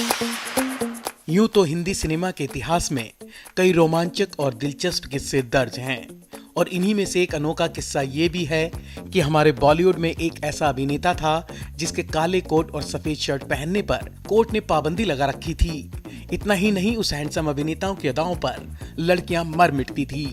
यूं तो हिंदी सिनेमा के इतिहास में कई रोमांचक और दिलचस्प किस्से दर्ज हैं और इन्हीं में से एक अनोखा किस्सा ये भी है कि हमारे बॉलीवुड में एक ऐसा अभिनेता था जिसके काले कोट और सफेद शर्ट पहनने पर कोर्ट ने पाबंदी लगा रखी थी। इतना ही नहीं, उस हैंडसम अभिनेताओं की अदाओं पर लड़कियां मर मिटती थी।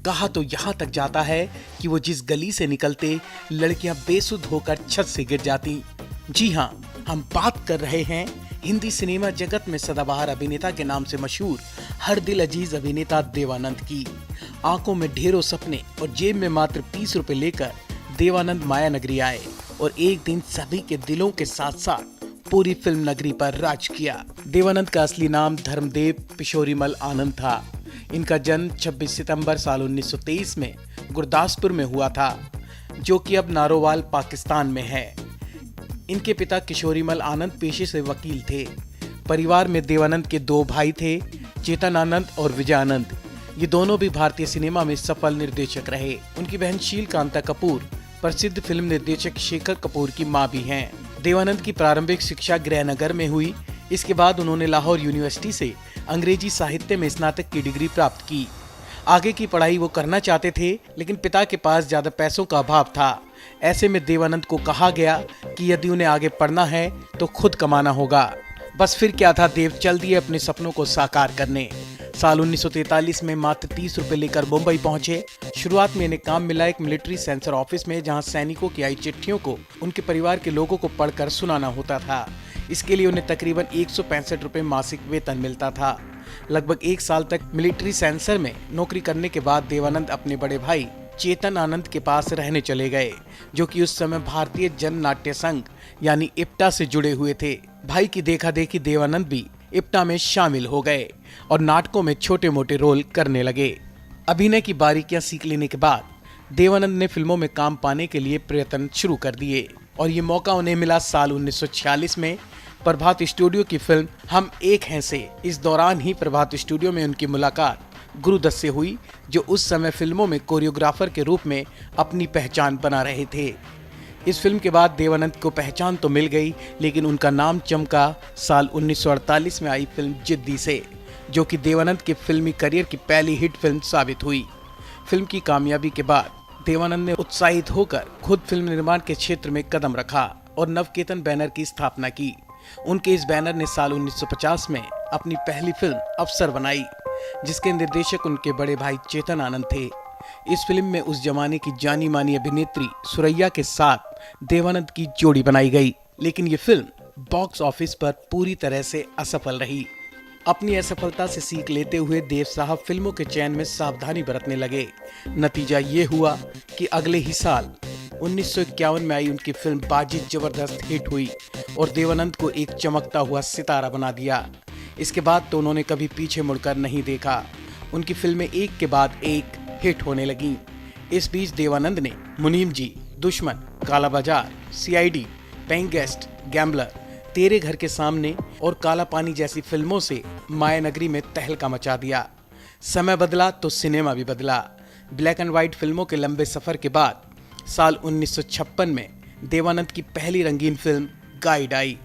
कहा तो यहाँ तक जाता है कि वो जिस गली से निकलते लड़कियां बेसुध होकर छत से गिर जाती। जी हाँ, हम बात कर रहे हैं हिंदी सिनेमा जगत में सदाबहार अभिनेता के नाम से मशहूर हर दिल अजीज अभिनेता देवानंद की। आंखों में ढेरों सपने और जेब में मात्र 30 रुपए लेकर देवानंद माया नगरी आए और एक दिन सभी के दिलों के साथ साथ पूरी फिल्म नगरी पर राज किया। देवानंद का असली नाम धर्मदेव पिशोरीमल आनंद था। इनका जन्म 26 सितंबर साल 1923 में गुरदासपुर में हुआ था, जो कि अब नारोवाल पाकिस्तान में है। इनके पिता किशोरीमल आनंद पेशे से वकील थे। परिवार में देवानंद के दो भाई थे, चेतन आनंद और विजय आनंद। ये दोनों भी भारतीय सिनेमा में सफल निर्देशक रहे। उनकी बहन शीलकांता कपूर प्रसिद्ध फिल्म निर्देशक शेखर कपूर की मां भी हैं। देवानंद की प्रारंभिक शिक्षा गृहनगर में हुई। इसके बाद उन्होंने लाहौर यूनिवर्सिटी से अंग्रेजी साहित्य में स्नातक की डिग्री प्राप्त की। आगे की पढ़ाई वो करना चाहते थे, लेकिन पिता के पास ज्यादा पैसों का अभाव था। ऐसे में देवानंद को कहा गया कि यदि उन्हें आगे पढ़ना है तो खुद कमाना होगा। बस फिर क्या था, देव चल दिए अपने सपनों को साकार करने। साल 1943 में मात्र 30 रुपए लेकर मुंबई पहुंचे। शुरुआत में इन्हें काम मिला एक मिलिट्री सेंसर ऑफिस में, जहां सैनिकों की आई चिट्ठियों को उनके परिवार के लोगों को पढ़कर सुनाना होता था। इसके लिए उन्हें तकरीबन 165 रुपए मासिक वेतन मिलता था। लगभग एक साल तक मिलिट्री सेंसर में नौकरी करने के बाद देवानंद अपने बड़े भाई चेतन आनंद के पास रहने चले गए, जो कि उस समय भारतीय जन नाट्य संघ यानी इप्टा से जुड़े हुए थे। भाई की देखा देखी देवानंद भी इप्टा में शामिल हो गए और नाटकों में छोटे मोटे रोल करने लगे। अभिनय की बारीकियां सीख लेने के बाद देवानंद ने फिल्मों में काम पाने के लिए प्रयत्न शुरू कर दिए और ये मौका उन्हें मिला साल 1946 में प्रभात स्टूडियो की फिल्म हम एक हैं से। इस दौरान ही प्रभात स्टूडियो में उनकी मुलाकात गुरुदत्त से हुई, जो उस समय फिल्मों में कोरियोग्राफर के रूप में अपनी पहचान बना रहे थे। इस फिल्म के बाद देवानंद को पहचान तो मिल गई, लेकिन उनका नाम चमका साल 1948 में आई फिल्म जिद्दी से, जो कि देवानंद के फिल्मी करियर की पहली हिट फिल्म साबित हुई। फिल्म की कामयाबी के बाद देवानंद ने उत्साहित होकर खुद फिल्म निर्माण के क्षेत्र में कदम रखा और नवकेतन बैनर की स्थापना की। उनके इस बैनर ने साल 1950 में अपनी पहली फिल्म अफसर बनाई, जिसके निर्देशक उनके बड़े भाई चेतन आनंद थे। इस फिल्म में उस जमाने की जानी मानी अभिनेत्री सुरैया के साथ देवानंद की जोड़ी बनाई गई, लेकिन ये फिल्म बॉक्स ऑफिस पर पूरी तरह से असफल रही। अपनी असफलता से सीख लेते हुए देव साहब फिल्मों के चयन में सावधानी बरतने लगे। नतीजा ये हुआ कि अगले ही साल 1951 में आई उनकी फिल्म बाजी जबरदस्त हिट हुई और देवानंद को एक चमकता हुआ सितारा बना दिया। इसके बाद तो उन्होंने कभी पीछे मुड़कर नहीं देखा। उनकी फिल्में एक के बाद एक हिट होने लगीं। इस बीच देवानंद ने मुनीम जी, दुश्मन, काला बाजार, सीआईडी, पेइंग गेस्ट, गैम्बलर, तेरे घर के सामने और काला पानी जैसी फिल्मों से माया नगरी में तहलका मचा दिया। समय बदला तो सिनेमा भी बदला। ब्लैक एंड व्हाइट फिल्मों के लंबे सफर के बाद साल 1956 में देवानंद की पहली रंगीन फिल्म गाइड आई।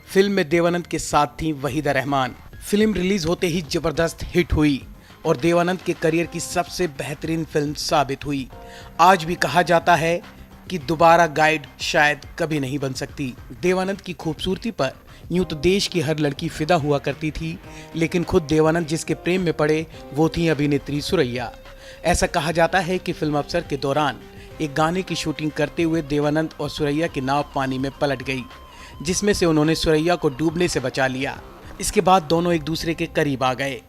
फिल्म में देवानंद के साथ थी वहीदा रहमान। फिल्म रिलीज होते ही जबरदस्त हिट हुई और देवानंद के करियर की सबसे बेहतरीन फिल्म साबित हुई। आज भी कहा जाता है कि दोबारा गाइड शायद कभी नहीं बन सकती। देवानंद की खूबसूरती पर यूं तो देश की हर लड़की फिदा हुआ करती थी, लेकिन खुद देवानंद जिसके प्रेम में पड़े वो थी अभिनेत्री सुरैया। ऐसा कहा जाता है कि फिल्म अफसर के दौरान एक गाने की शूटिंग करते हुए देवानंद और सुरैया की नाव पानी में पलट गई, जिसमें से उन्होंने सुरैया को डूबने से बचा लिया। इसके बाद दोनों एक दूसरे के करीब आ गए,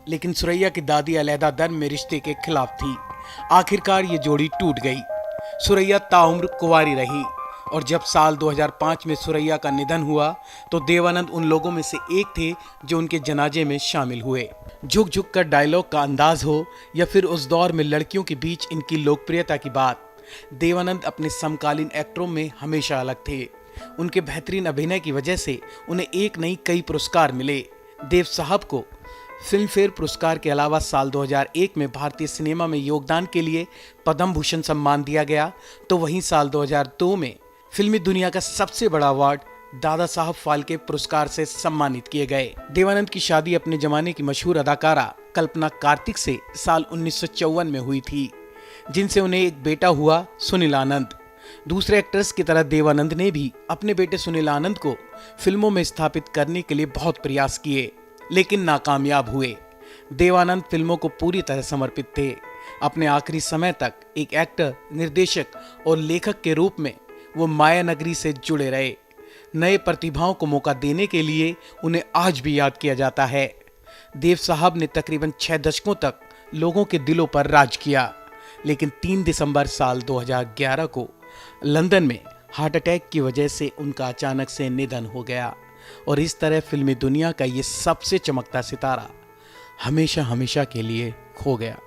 लेकिन सुरैया की दादी अलैदा दर में रिश्ते के खिलाफ थी। आखिरकार ये जोड़ी टूट गई। सुरैया ताउम्र कुंवारी रही और जब साल 2005 में सुरैया का निधन हुआ तो देवानंद उन लोगों में से एक थे जो उनके जनाजे में शामिल हुए। झुक झुक कर डायलॉग का अंदाज हो या फिर उस दौर में लड़कियों के बीच इनकी लोकप्रियता की बात, देवानंद अपने समकालीन एक्टरों में हमेशा अलग थे। उनके बेहतरीन अभिनय की वजह से उन्हें एक नहीं कई पुरस्कार मिले। देव साहब को फिल्म फेयर पुरस्कार के अलावा साल 2001 में भारतीय सिनेमा में योगदान के लिए पद्म भूषण सम्मान दिया गया, तो वहीं साल 2002 में फिल्मी दुनिया का सबसे बड़ा अवार्ड दादा साहब फाल्के पुरस्कार से सम्मानित किए गए। देवानंद की शादी अपने जमाने की मशहूर अदाकारा कल्पना कार्तिक से साल 1954 में हुई थी, जिनसे उन्हें एक बेटा हुआ, सुनील आनंद। दूसरे एक्टर्स की तरह देवानंद ने भी अपने बेटे सुनील आनंद को फिल्मों में स्थापित करने के लिए बहुत प्रयास किए, लेकिन नाकामयाब हुए। देवानंद फिल्मों को पूरी तरह समर्पित थे। अपने आखिरी समय तक एक एक्टर, निर्देशक और लेखक के रूप में वो माया नगरी से जुड़े रहे। नए प्रतिभाओं को मौका देने के लिए उन्हें आज भी याद किया जाता है। देव साहब ने तकरीबन 6 दशकों तक लोगों के दिलों पर राज किया, लेकिन 3 दिसंबर साल 2011 को लंदन में हार्ट अटैक की वजह से उनका अचानक से निधन हो गया और इस तरह फिल्मी दुनिया का ये सबसे चमकता सितारा हमेशा हमेशा के लिए खो गया।